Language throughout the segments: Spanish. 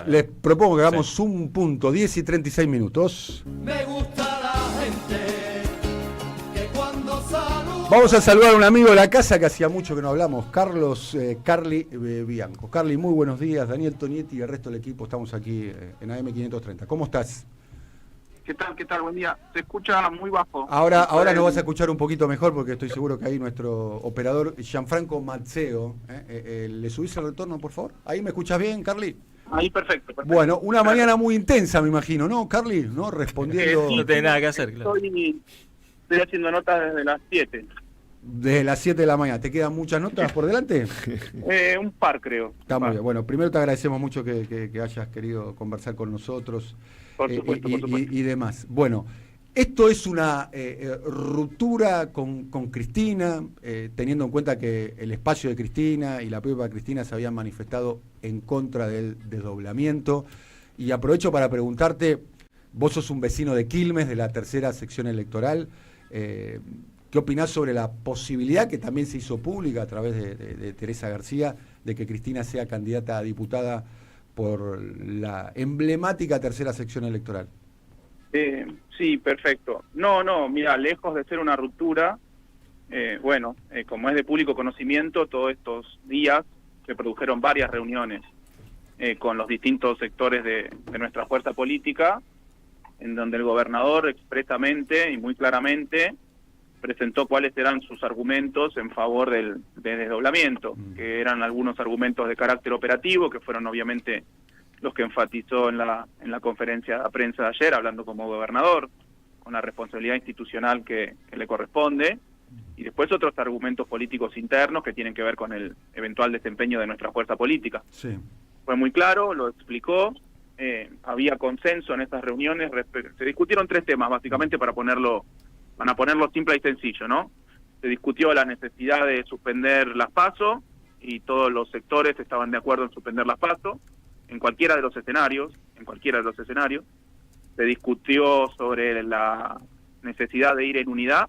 Les propongo que hagamos un punto, 10 y 36 minutos. Me gusta la gente que cuando saluda. Vamos a saludar a un amigo de la casa que hacía mucho que no hablamos, Carlos Carli Bianco. Carli, muy buenos días. Daniel Tonietti y el resto del equipo estamos aquí en AM530. ¿Cómo estás? ¿Qué tal? ¿Qué tal? Buen día. Se escucha muy bajo. Ahora nos vas a escuchar un poquito mejor porque estoy seguro que ahí nuestro operador Gianfranco Mazzeo. ¿Le subís el retorno, por favor? ¿Ahí me escuchas bien, Carli? Ahí perfecto. Bueno, una mañana muy intensa, me imagino, ¿no, Carli? ¿No? Respondiendo... Sí, no tenés nada que hacer, claro. Estoy haciendo notas desde las 7. Desde las 7 de la mañana. ¿Te quedan muchas notas por delante? Un par, creo. Está muy bien. Bueno, primero te agradecemos mucho que hayas querido conversar con nosotros. Por supuesto, por supuesto. Y demás. Bueno, esto es una ruptura con Cristina, teniendo en cuenta que el espacio de Cristina y la propia Cristina se habían manifestado en contra del desdoblamiento. Y aprovecho para preguntarte, vos sos un vecino de Quilmes, de la tercera sección electoral, ¿qué opinás sobre la posibilidad que también se hizo pública a través de Teresa García de que Cristina sea candidata a diputada por la emblemática tercera sección electoral? Sí, perfecto. No, mira, lejos de ser una ruptura, como es de público conocimiento, todos estos días se produjeron varias reuniones con los distintos sectores de nuestra fuerza política, en donde el gobernador expresamente y muy claramente presentó cuáles eran sus argumentos en favor del desdoblamiento, que eran algunos argumentos de carácter operativo, que fueron obviamente los que enfatizó en la conferencia de prensa de ayer, hablando como gobernador, con la responsabilidad institucional que le corresponde, y después otros argumentos políticos internos que tienen que ver con el eventual desempeño de nuestra fuerza política. Sí. Fue muy claro, lo explicó, había consenso en estas reuniones, se discutieron tres temas básicamente para ponerlo simple y sencillo, ¿no? Se discutió la necesidad de suspender las PASO, y todos los sectores estaban de acuerdo en suspender las PASO, en cualquiera de los escenarios. Se discutió sobre la necesidad de ir en unidad,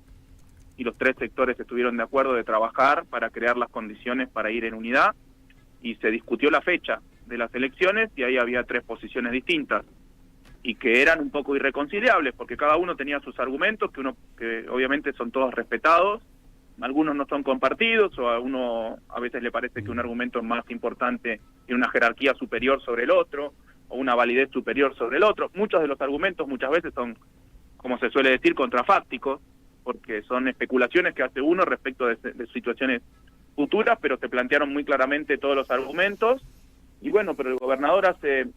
y los tres sectores estuvieron de acuerdo de trabajar para crear las condiciones para ir en unidad, y se discutió la fecha de las elecciones, y ahí había tres posiciones distintas, y que eran un poco irreconciliables, porque cada uno tenía sus argumentos, que obviamente son todos respetados, algunos no son compartidos, o a uno a veces le parece que un argumento es más importante y una jerarquía superior sobre el otro, o una validez superior sobre el otro. Muchos de los argumentos muchas veces son, como se suele decir, contrafácticos, porque son especulaciones que hace uno respecto de situaciones futuras, pero se plantearon muy claramente todos los argumentos, y bueno, pero el gobernador hace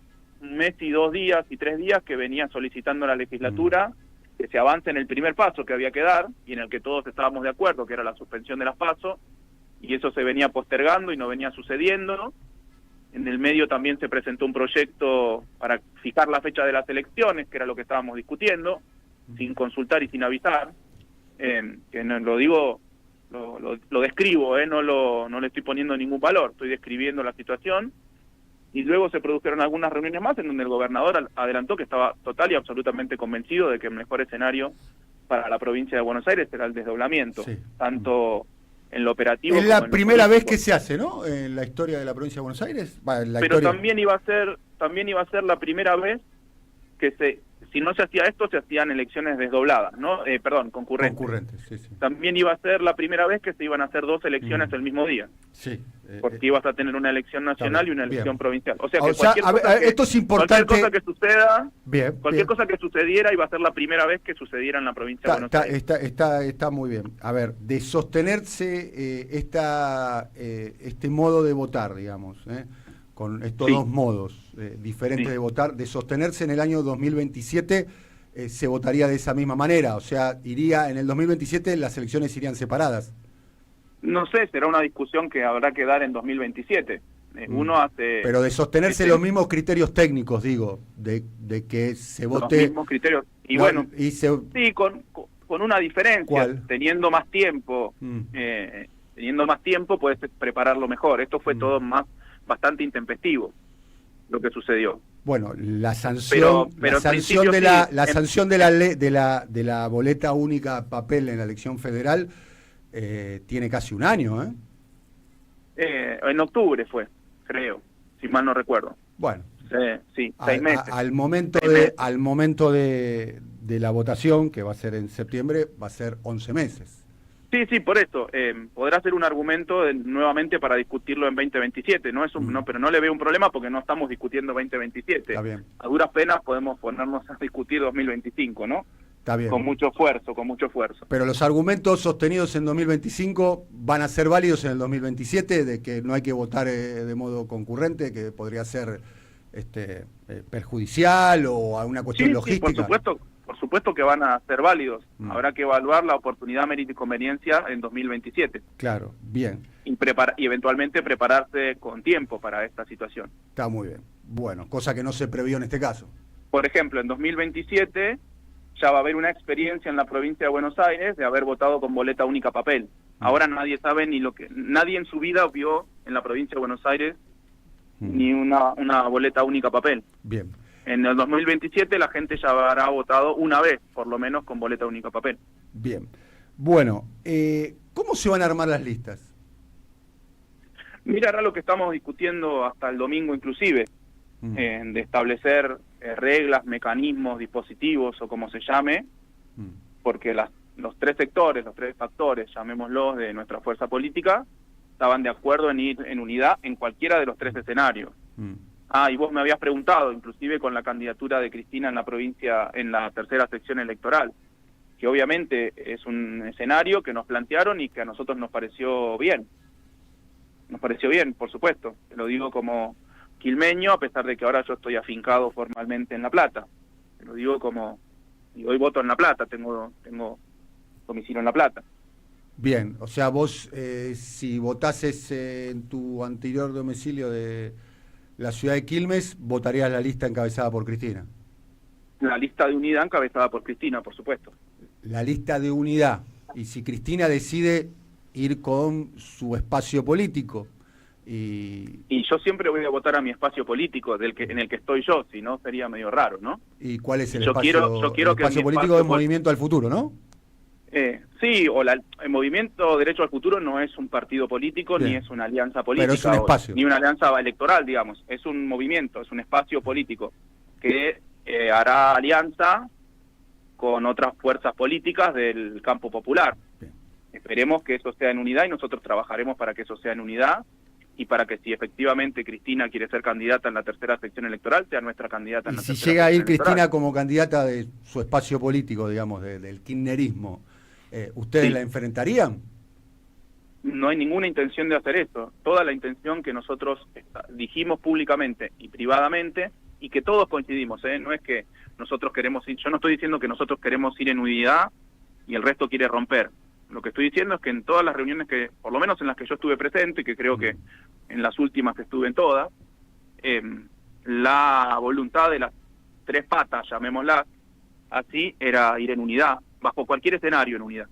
un mes y 2 días y 3 días que venía solicitando a la legislatura que se avance en el primer paso que había que dar, y en el que todos estábamos de acuerdo, que era la suspensión de las PASO, y eso se venía postergando y no venía sucediendo. En el medio también se presentó un proyecto para fijar la fecha de las elecciones, que era lo que estábamos discutiendo, sin consultar y sin avisar, que no, lo digo, lo describo, no le estoy poniendo ningún valor, estoy describiendo la situación. Y luego se produjeron algunas reuniones más en donde el gobernador adelantó que estaba total y absolutamente convencido de que el mejor escenario para la provincia de Buenos Aires era el desdoblamiento, sí, tanto en lo operativo es como en la lo primera político. Vez que se hace, ¿no? En la historia de la provincia de Buenos Aires. Pero también iba a ser la primera vez que si no se hacía esto, se hacían elecciones desdobladas, ¿no? Concurrentes. Sí. También iba a ser la primera vez que se iban a hacer 2 elecciones el mismo día. Sí. Porque ibas a tener una elección nacional y una elección provincial. O sea que esto es importante. Cualquier cosa que suceda, cualquier cosa que sucediera iba a ser la primera vez que sucediera en la provincia de Buenos Aires. Está muy bien. A ver, de sostenerse este modo de votar, digamos, con estos dos modos diferentes de votar, de sostenerse en el año 2027, se votaría de esa misma manera. O sea, en el 2027 las elecciones irían separadas. No sé, será una discusión que habrá que dar en 2027. Pero de sostenerse los mismos criterios técnicos, digo, de que se vote... Los mismos criterios. Y no, bueno, sí, con una diferencia. ¿Cuál? Teniendo más tiempo, puedes prepararlo mejor. Esto fue todo bastante intempestivo, lo que sucedió. Bueno, la sanción, la sanción de la boleta única papel en la elección federal tiene casi un año, en octubre fue, creo, si mal no recuerdo. Bueno, Sí, 6 meses. Al momento 6 meses. al momento de la votación, que va a ser en septiembre, va a ser 11 meses. Sí, por eso. Podrá ser un argumento nuevamente para discutirlo en 2027. Pero no le veo un problema porque no estamos discutiendo 2027. Está bien. A duras penas podemos ponernos a discutir 2025, ¿no? Está bien. Con mucho esfuerzo. Pero los argumentos sostenidos en 2025 van a ser válidos en el 2027, de que no hay que votar de modo concurrente, que podría ser perjudicial o alguna cuestión logística. Sí, por supuesto que van a ser válidos. Habrá que evaluar la oportunidad, mérito y conveniencia en 2027. Claro, bien. Y eventualmente prepararse con tiempo para esta situación. Está muy bien. Bueno, cosa que no se previó en este caso. Por ejemplo, en 2027 ya va a haber una experiencia en la provincia de Buenos Aires de haber votado con boleta única papel. Ahora nadie sabe nadie en su vida vio en la provincia de Buenos Aires ni una boleta única papel. Bien. En el 2027 la gente ya habrá votado una vez, por lo menos, con boleta única papel. Bien. Bueno, ¿cómo se van a armar las listas? Mira, ahora lo que estamos discutiendo hasta el domingo inclusive, de establecer reglas, mecanismos, dispositivos o como se llame, porque los tres sectores, los tres factores, llamémoslos, de nuestra fuerza política, estaban de acuerdo en ir en unidad en cualquiera de los tres escenarios. Y vos me habías preguntado, inclusive con la candidatura de Cristina en la provincia, en la tercera sección electoral, que obviamente es un escenario que nos plantearon y que a nosotros nos pareció bien. Nos pareció bien, por supuesto. Te lo digo como quilmeño, a pesar de que ahora yo estoy afincado formalmente en La Plata. Te lo digo y hoy voto en La Plata, tengo domicilio en La Plata. Bien, o sea, vos si votases en tu anterior domicilio de la ciudad de Quilmes, votarías la lista encabezada por Cristina. La lista de unidad encabezada por Cristina, por supuesto. La lista de unidad. Y si Cristina decide ir con su espacio político. Y yo siempre voy a votar a mi espacio político en el que estoy yo, si no sería medio raro, ¿no? ¿Y cuál es el yo espacio, quiero el que espacio político del Movimiento al Futuro, no? Sí, el Movimiento Derecho al Futuro no es un partido político, Bien. ni es una alianza política, pero es un espacio. ni una alianza electoral, digamos. Es un movimiento, es un espacio político que hará alianza con otras fuerzas políticas del campo popular. Bien. Esperemos que eso sea en unidad y nosotros trabajaremos para que eso sea en unidad y para que si efectivamente Cristina quiere ser candidata en la tercera sección electoral, sea nuestra candidata en la Y tercera si llega a ir sección electoral. Cristina como candidata de su espacio político, digamos, del kirchnerismo, ¿ustedes Sí. la enfrentarían? No hay ninguna intención de hacer eso. Toda la intención que nosotros dijimos públicamente y privadamente, y que todos coincidimos, no es que nosotros queremos ir, yo no estoy diciendo que nosotros queremos ir en unidad y el resto quiere romper. Lo que estoy diciendo es que en todas las reuniones que, por lo menos en las que yo estuve presente, que creo que en las últimas que estuve en todas, la voluntad de las tres patas, llamémoslas así, era ir en unidad, bajo cualquier escenario en unidad,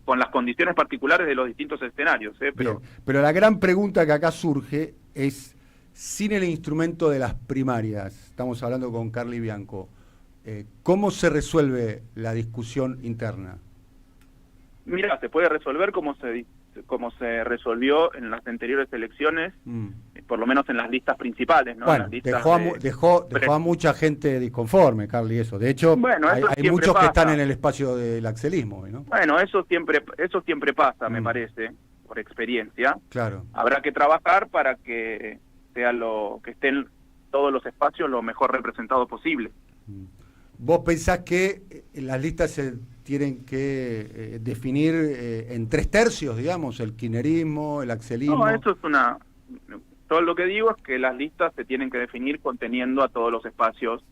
con las condiciones particulares de los distintos escenarios. Pero la gran pregunta que acá surge es, sin el instrumento de las primarias, estamos hablando con Carly Bianco, ¿cómo se resuelve la discusión interna? Mira, se puede resolver como se resolvió en las anteriores elecciones, por lo menos en las listas principales, ¿no? Bueno, en las listas dejó a mucha gente disconforme, Carly, eso. De hecho, bueno, eso hay muchos pasa. que están en el espacio del axelismo, ¿no? Bueno, eso siempre pasa, me parece, por experiencia. Claro. Habrá que trabajar para que que estén todos los espacios lo mejor representados posible. ¿Vos pensás que las listas se tienen que definir en 3/3, digamos, el kirchnerismo, el axelismo? No, eso es todo lo que digo es que las listas se tienen que definir conteniendo a todos los espacios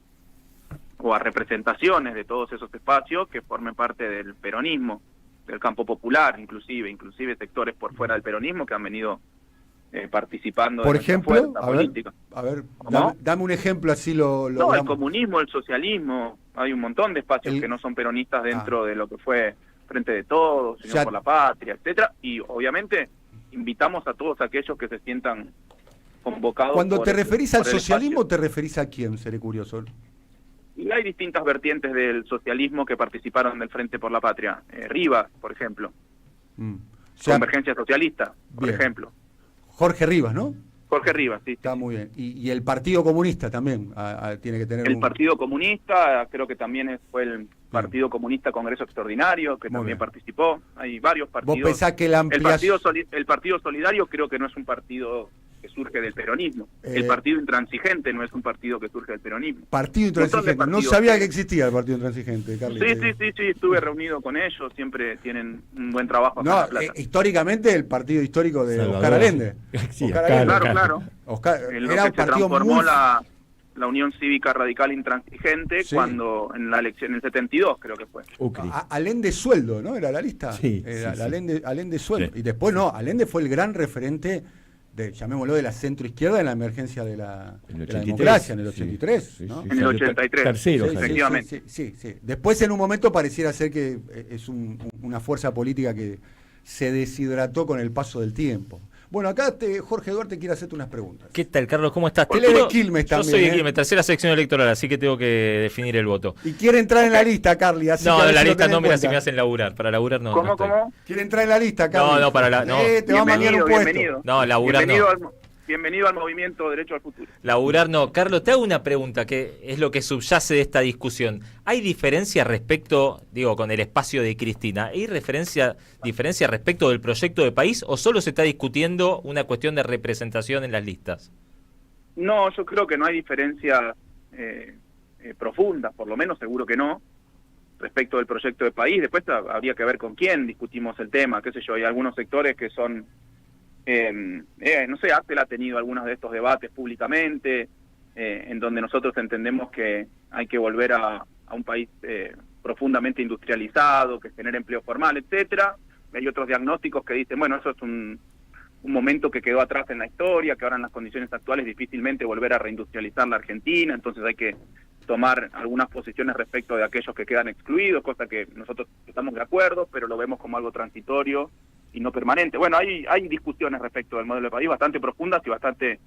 o a representaciones de todos esos espacios que formen parte del peronismo, del campo popular, inclusive sectores por fuera del peronismo que han venido participando. Por de nuestra ejemplo, fuerza política. dame un ejemplo así lo No, el damos. comunismo, el socialismo, hay un montón de espacios que no son peronistas dentro de lo que fue Frente de Todos, Unión por la Patria, etcétera, y obviamente invitamos a todos aquellos que se sientan convocados. Cuando te referís al por el socialismo, espacio. ¿te referís a quién? Seré curioso. Y hay distintas vertientes del socialismo que participaron del Frente por la Patria. Rivas, por ejemplo. O sea, Convergencia Socialista, por bien. ejemplo. Jorge Rivas, ¿no? Jorge Rivas, sí. Está muy bien. Y el Partido Comunista también tiene que tener El Partido Comunista, creo que también fue el Partido Comunista Congreso Extraordinario, que Muy también bien. participó. Hay varios partidos. ¿Vos pensás que la ampliación... El Partido Solidario creo que no es un partido que surge del peronismo. El Partido Intransigente no es un partido que surge del peronismo. Partido Intransigente. No sabía que existía el Partido Intransigente, Carly. Sí, estuve reunido con ellos, siempre tienen un buen trabajo acá No, en La Plata. Históricamente el partido histórico de Salvador. Oscar Allende. Sí, Oscar claro, Allende. Claro. Oscar, Lo era un que se partido transformó muy... la Unión Cívica Radical Intransigente Sí. cuando en la elección en el 72 creo que fue. Ucri. Allende Sueldo, ¿no? Era la lista. Sí, Era sí. Allende Sueldo. Sí. Y después no, Allende fue el gran referente de, llamémoslo, de la centroizquierda en la emergencia de la En el de la 83, democracia en el sí. 83. Sí, ¿no? sí, En el 83. Tercero, Sí, salió. efectivamente. Sí. Después en un momento pareciera ser que es una fuerza política que se deshidrató con el paso del tiempo. Bueno, acá Jorge Duarte quiere hacerte unas preguntas. ¿Qué tal, Carlos? ¿Cómo estás? Él es de Quilmes Yo también, soy de ¿eh? Quilmes, tercera sección electoral, así que tengo que definir el voto. Y quiere entrar en la lista, Carly. Así No, que a ver en la si lo lista tenés no, en mira cuenta. si me hacen laburar. Para laburar no. ¿Cómo, no estoy. cómo? Quiere entrar en la lista, Carly. No, para la- no. Te va a manejar un puesto. Bienvenido. No, laburar no. Bienvenido al movimiento Derecho al Futuro. Laburar no. Carlos, te hago una pregunta que es lo que subyace de esta discusión. ¿Hay diferencia respecto, con el espacio de Cristina? ¿Hay diferencia respecto del proyecto de país o solo se está discutiendo una cuestión de representación en las listas? No, yo creo que no hay diferencias profundas, por lo menos seguro que no, respecto del proyecto de país. Después habría que ver con quién discutimos el tema, qué sé yo, hay algunos sectores que son, no sé, Axel ha tenido algunos de estos debates públicamente, en donde nosotros entendemos que hay que volver a un país profundamente industrializado, que genere empleo formal, etcétera. Hay otros diagnósticos que dicen, bueno, eso es un momento que quedó atrás en la historia, que ahora en las condiciones actuales difícilmente volver a reindustrializar la Argentina, entonces hay que tomar algunas posiciones respecto de aquellos que quedan excluidos, cosa que nosotros estamos de acuerdo, pero lo vemos como algo transitorio y no permanente. Bueno, hay discusiones respecto del modelo de país bastante profundas y bastante,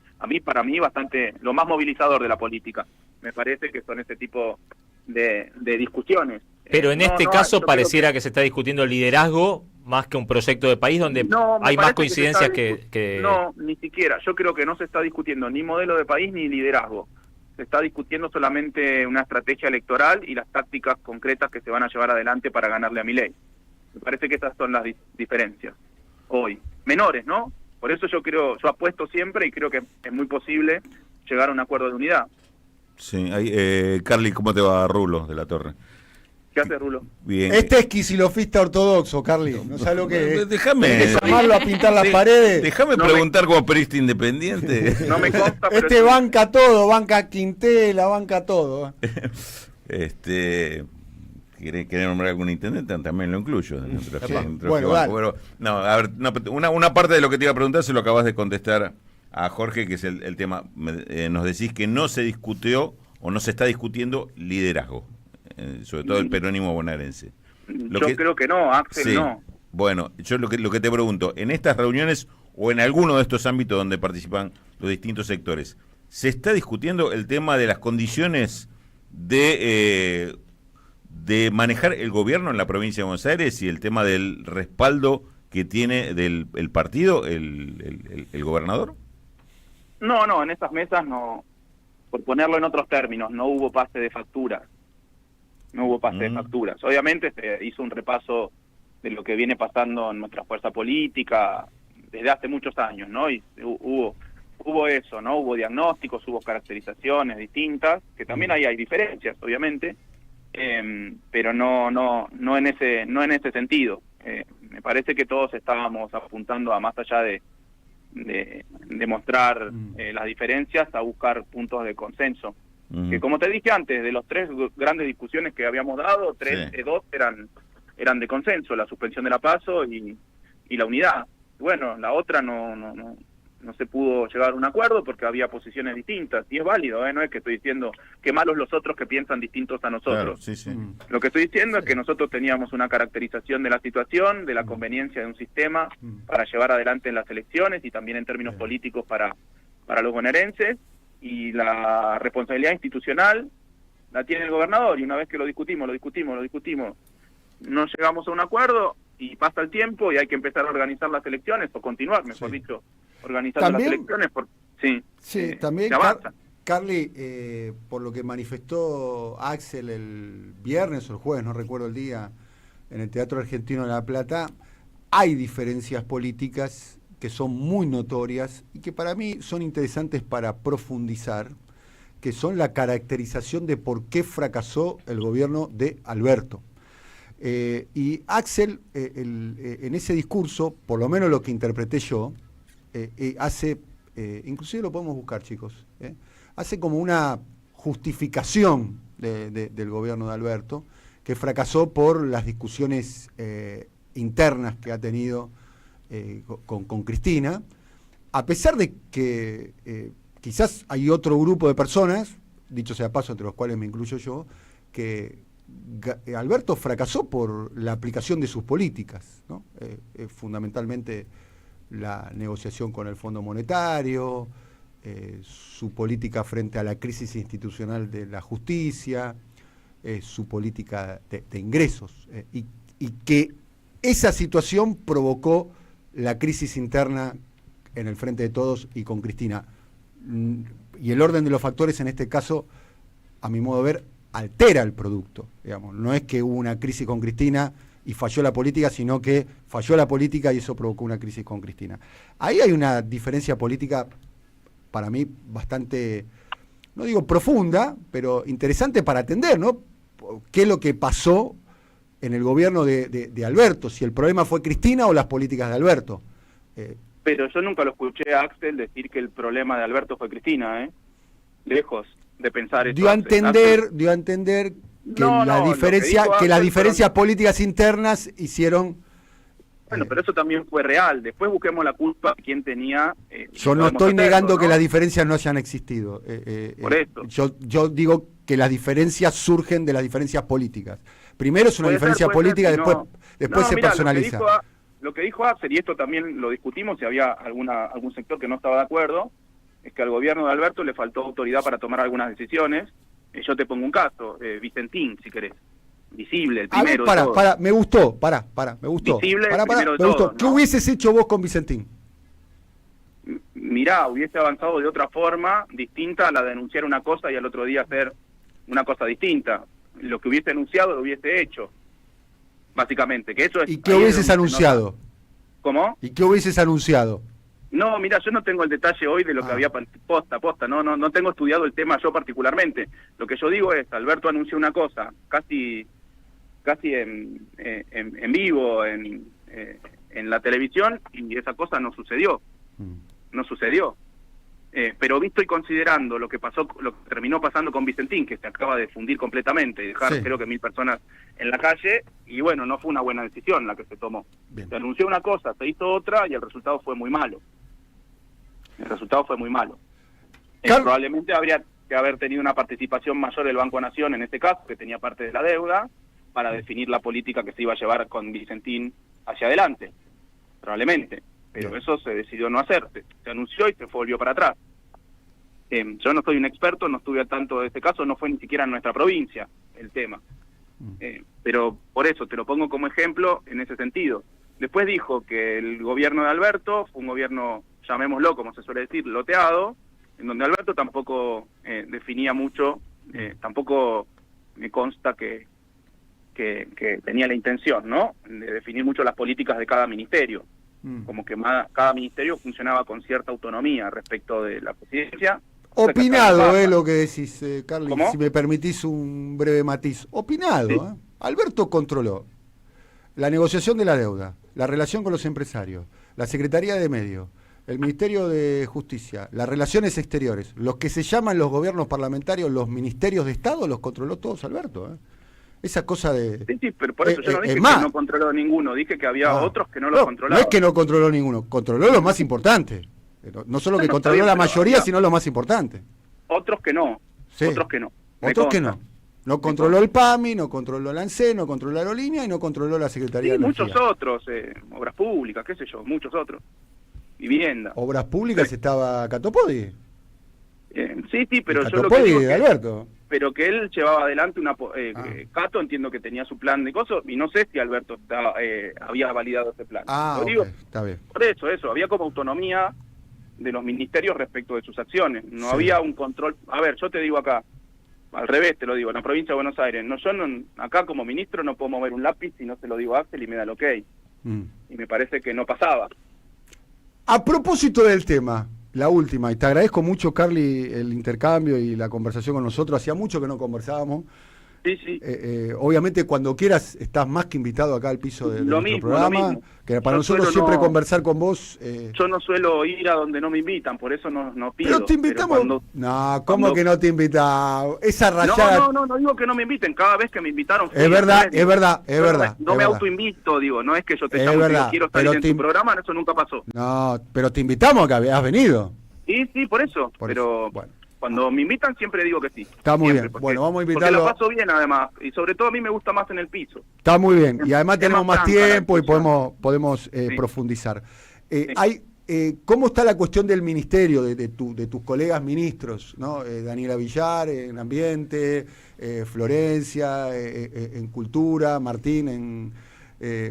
para mí, bastante lo más movilizador de la política. Me parece que son ese tipo de discusiones. Pero en este caso yo pareciera creo que se está discutiendo liderazgo más que un proyecto de país donde No, me hay más parece coincidencias que se está que... No, ni siquiera. Yo creo que no se está discutiendo ni modelo de país ni liderazgo. Se está discutiendo solamente una estrategia electoral y las tácticas concretas que se van a llevar adelante para ganarle a Milei. Me parece que esas son las diferencias hoy. Menores, ¿no? Por eso yo apuesto siempre y creo que es muy posible llegar a un acuerdo de unidad. Sí, Carly, ¿cómo te va, Rulo de la Torre? ¿Qué hace Rulo? Bien. Este es quisilofista ortodoxo, Carly. ¿No sabes lo que es? Déjame. Tenés que llamarlo a pintar las paredes. Déjame preguntar como periodista independiente. No me consta, pero... Este banca todo, banca Quintela, banca todo. ¿Quiere nombrar algún intendente? También lo incluyo. Bueno, dale. No, a ver, una parte de lo que te iba a preguntar se lo acabas de contestar a Jorge, que es el tema. Nos decís que no se discutió o no se está discutiendo liderazgo, sobre todo el peronismo bonaerense. Creo que no, Axel, sí. no. Bueno, yo lo que te pregunto, en estas reuniones o en alguno de estos ámbitos donde participan los distintos sectores, ¿se está discutiendo el tema de las condiciones de manejar el gobierno en la provincia de Buenos Aires y el tema del respaldo que tiene el partido, el gobernador? No, en esas mesas no, por ponerlo en otros términos, no hubo pase de facturas. No hubo pase de facturas. Obviamente se hizo un repaso de lo que viene pasando en nuestra fuerza política desde hace muchos años, ¿no? Y hubo eso, ¿no? Hubo diagnósticos, hubo caracterizaciones distintas, que también ahí hay diferencias, obviamente, pero no en ese sentido. Me parece que todos estábamos apuntando a más allá de mostrar las diferencias, a buscar puntos de consenso. Que como te dije antes, de los 3 grandes discusiones que habíamos dado, 2 eran de consenso, la suspensión de la PASO y la unidad. Bueno, la otra no se pudo llegar a un acuerdo porque había posiciones distintas, y es válido, no es que estoy diciendo que malos los otros que piensan distintos a nosotros. Claro, sí. Lo que estoy diciendo es que nosotros teníamos una caracterización de la situación, de la conveniencia de un sistema para llevar adelante en las elecciones y también en términos políticos para los bonaerenses, y la responsabilidad institucional la tiene el gobernador, y una vez que lo discutimos, no llegamos a un acuerdo y pasa el tiempo y hay que empezar a organizar las elecciones, o continuar, mejor dicho, organizando las elecciones. Sí, también, se avanza. Carly, por lo que manifestó Axel el viernes o el jueves, no recuerdo el día, en el Teatro Argentino de La Plata, hay diferencias políticas que son muy notorias y que para mí son interesantes para profundizar, que son la caracterización de por qué fracasó el gobierno de Alberto. Y Axel, en ese discurso, por lo menos lo que interpreté yo, hace, inclusive lo podemos buscar, chicos, hace como una justificación del gobierno de Alberto, que fracasó por las discusiones internas que ha tenido con Cristina, a pesar de que quizás hay otro grupo de personas, dicho sea paso, entre los cuales me incluyo yo, que Alberto fracasó por la aplicación de sus políticas, ¿no? Fundamentalmente la negociación con el Fondo Monetario, su política frente a la crisis institucional de la justicia, su política de ingresos, y que esa situación provocó la crisis interna en el Frente de Todos y con Cristina. Y el orden de los factores en este caso, a mi modo de ver, altera el producto, digamos. No es que hubo una crisis con Cristina y falló la política, sino que falló la política y eso provocó una crisis con Cristina. Ahí hay una diferencia política, para mí, bastante, no digo profunda, pero interesante para atender, ¿no? ¿Qué es lo que pasó en el gobierno de Alberto? Si el problema fue Cristina o las políticas de Alberto. Pero yo nunca lo escuché a Axel decir que el problema de Alberto fue Cristina, lejos de pensar eso. Dio a entender que las diferencias políticas internas hicieron. Bueno, pero eso también fue real. Después busquemos la culpa de quién tenía. Yo no estoy negando que las diferencias no hayan existido. Por eso. Yo digo que las diferencias surgen de las diferencias políticas. Primero es una diferencia política, después se personaliza. Lo que dijo Axel, y esto también lo discutimos, si había algún sector que no estaba de acuerdo, es que al gobierno de Alberto le faltó autoridad para tomar algunas decisiones. Yo te pongo un caso, Vicentín, si querés. Visible, el primero. A ver, me gustó, me gustó. Visible, me gustó. ¿Qué hubieses hecho vos con Vicentín? Mirá, hubiese avanzado de otra forma, distinta a la de denunciar una cosa y al otro día hacer una cosa distinta. Lo que hubiese anunciado lo hubiese hecho, básicamente. Que eso es. ¿Y qué hubieses anunciado? ¿Cómo? ¿Y qué hubieses anunciado? No, mira, yo no tengo el detalle hoy de lo que había posta, no tengo estudiado el tema yo particularmente. Lo que yo digo es, Alberto anunció una cosa, casi en vivo, en la televisión, y esa cosa no sucedió. Pero visto y considerando lo que terminó pasando con Vicentín, que se acaba de fundir completamente y dejar creo que 1000 personas en la calle, y bueno, no fue una buena decisión la que se tomó. Bien. Se anunció una cosa, se hizo otra y el resultado fue muy malo. Probablemente habría que haber tenido una participación mayor del Banco Nación en este caso, que tenía parte de la deuda, para definir la política que se iba a llevar con Vicentín hacia adelante, probablemente. Pero eso se decidió no hacer, se anunció y se volvió para atrás. Yo no soy un experto, no estuve al tanto de este caso, no fue ni siquiera en nuestra provincia el tema. Pero por eso te lo pongo como ejemplo en ese sentido. Después dijo que el gobierno de Alberto fue un gobierno, llamémoslo como se suele decir, loteado, en donde Alberto tampoco definía mucho, tampoco me consta que tenía la intención, ¿no?, de definir mucho las políticas de cada ministerio. Como que cada ministerio funcionaba con cierta autonomía respecto de la presidencia. Opinado, lo que decís, Carly, ¿Cómo? si me permitís un breve matiz. Opinado, Sí. Alberto controló la negociación de la deuda, la relación con los empresarios, la Secretaría de Medio, el Ministerio de Justicia, las relaciones exteriores, los que se llaman los gobiernos parlamentarios, los ministerios de Estado, los controló todos Alberto, Esa cosa de... Sí, pero por eso yo no dije que más, no controló ninguno, dije que había otros que no los controlaban. No es que no controló ninguno, controló lo más importante. No solo que controló la mayoría, sino lo más importante. Otros que no, Sí. otros que no. Otros que no. No controló el PAMI, no controló el ANSE, no controló la aerolínea y no controló la Secretaría de Energía. Muchos otros, obras públicas, qué sé yo, muchos otros. Vivienda. Obras públicas estaba Catopodi. Sí, pero yo lo que Catopodi digo de Alberto. pero que él llevaba adelante Cato, entiendo que tenía su plan de cosas, y no sé si Alberto había validado ese plan. Lo digo, está bien. por eso, había como autonomía de los ministerios respecto de sus acciones. No Sí. había un control. A ver, yo te digo acá, al revés te lo digo, en la provincia de Buenos Aires, no, yo no, acá como ministro no puedo mover un lápiz si no se lo digo a Axel y me da el ok. Y me parece que no pasaba. A propósito del tema, la última, y te agradezco mucho, Carly, el intercambio y la conversación con nosotros. Hacía mucho que no conversábamos. Sí, sí. Obviamente, cuando quieras, estás más que invitado acá al piso de Lo nuestro mismo, programa. lo mismo. Que para Yo nosotros suelo siempre no- conversar con vos. Yo no suelo ir a donde no me invitan, por eso no pido. Pero te invitamos. Pero No, ¿cómo cuando- que no te invitamos? Esa rayada. No digo que no me inviten. Cada vez que me invitaron fui. Es verdad, ¿entendés? es verdad, es Yo verdad, No es me verdad. autoinvito, digo, no es que yo te Es llamo y te digo, verdad, quiero pero salir en tu programa, eso nunca pasó. No, pero te invitamos que has venido. Sí, por eso. Por pero eso, bueno. cuando me invitan siempre digo que sí. Está muy Siempre, bien. porque- Bueno, vamos a Porque invitarlo. la paso bien además. Y sobre todo a mí me gusta más en el piso. Está muy bien. Y además Es tenemos más más franca la tiempo y discusión. podemos Sí. profundizar. Sí. ¿Cómo está la cuestión del ministerio, de tus colegas ministros, ¿no? Daniela Villar en Ambiente, Florencia en Cultura, Martín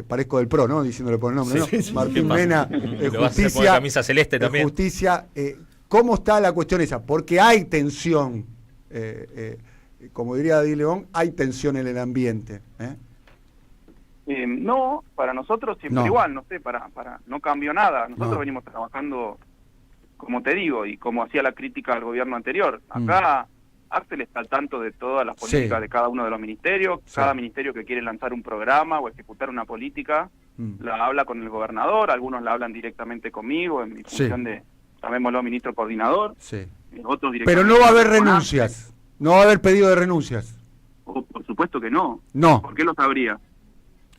parezco del PRO, ¿no? Diciéndole por el nombre, ¿no? Martín Mena en Lo vas a hacer Justicia. con la camisa celeste en también. Justicia. ¿Cómo está la cuestión esa? Porque hay tensión, como diría Di León, hay tensión en el ambiente. No, para nosotros siempre No. igual, no sé, no cambió nada. Nosotros No. venimos trabajando, como te digo, y como hacía la crítica al gobierno anterior. Acá Axel está al tanto de todas las políticas Sí. de cada uno de los ministerios. Sí. Cada ministerio que quiere lanzar un programa o ejecutar una política, la habla con el gobernador, algunos la hablan directamente conmigo, en mi Sí. función de, llamémoslo, ministro coordinador, Sí. otros Pero directamente no va a haber con Axel. renuncias. No va a haber pedido de renuncias. Por supuesto que no. No. ¿Por qué lo sabría?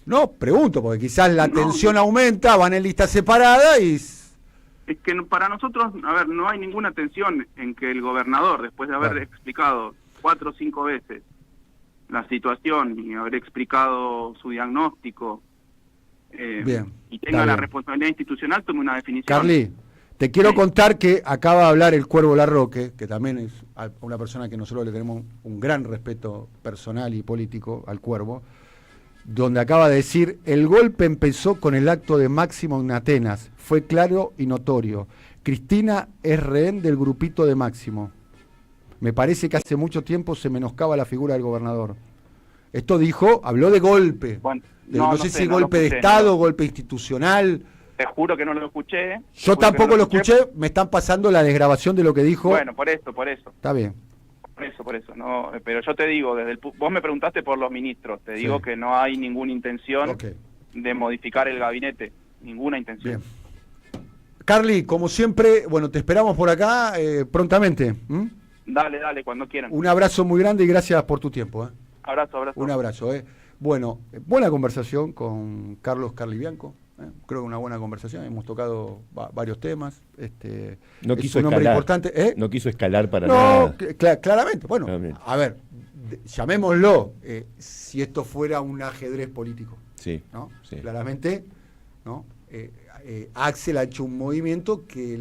No, pregunto, porque quizás la No. tensión aumenta, van en lista separada y... Es que para nosotros, a ver, no hay ninguna tensión en que el gobernador, después de haber Bueno. explicado 4 o 5 veces la situación y haber explicado su diagnóstico, Bien, y está tenga la bien. responsabilidad institucional, tome una definición. Carly, te quiero Sí. contar que acaba de hablar el Cuervo Larroque, que también es una persona que nosotros le tenemos un gran respeto personal y político al Cuervo, donde acaba de decir: el golpe empezó con el acto de Máximo en Atenas, fue claro y notorio. Cristina es rehén del grupito de Máximo. Me parece que hace mucho tiempo se menoscaba la figura del gobernador. Esto dijo, habló de golpe. Bueno, No sé si no lo golpe de escuché, Estado, no. golpe institucional. Te juro que no lo escuché. Yo tampoco lo escuché, me están pasando la desgrabación de lo que dijo. Bueno, por eso. Está bien. Por eso, no, pero yo te digo, vos me preguntaste por los ministros, te digo que no hay ninguna intención Ok. de modificar el gabinete, ninguna intención. Bien. Carly, como siempre, bueno, te esperamos por acá prontamente. ¿M? Dale, cuando quieran. Un abrazo muy grande y gracias por tu tiempo. Abrazo. Un abrazo. Bueno, buena conversación con Carly Bianco. Creo que una buena conversación. Hemos tocado varios temas. No es quiso un hombre escalar. importante. No quiso escalar para No, nada. claramente. Bueno, Claramente. a ver, llamémoslo, si esto fuera un ajedrez político, Sí, ¿no? sí. Claramente, ¿no? Axel ha hecho un movimiento que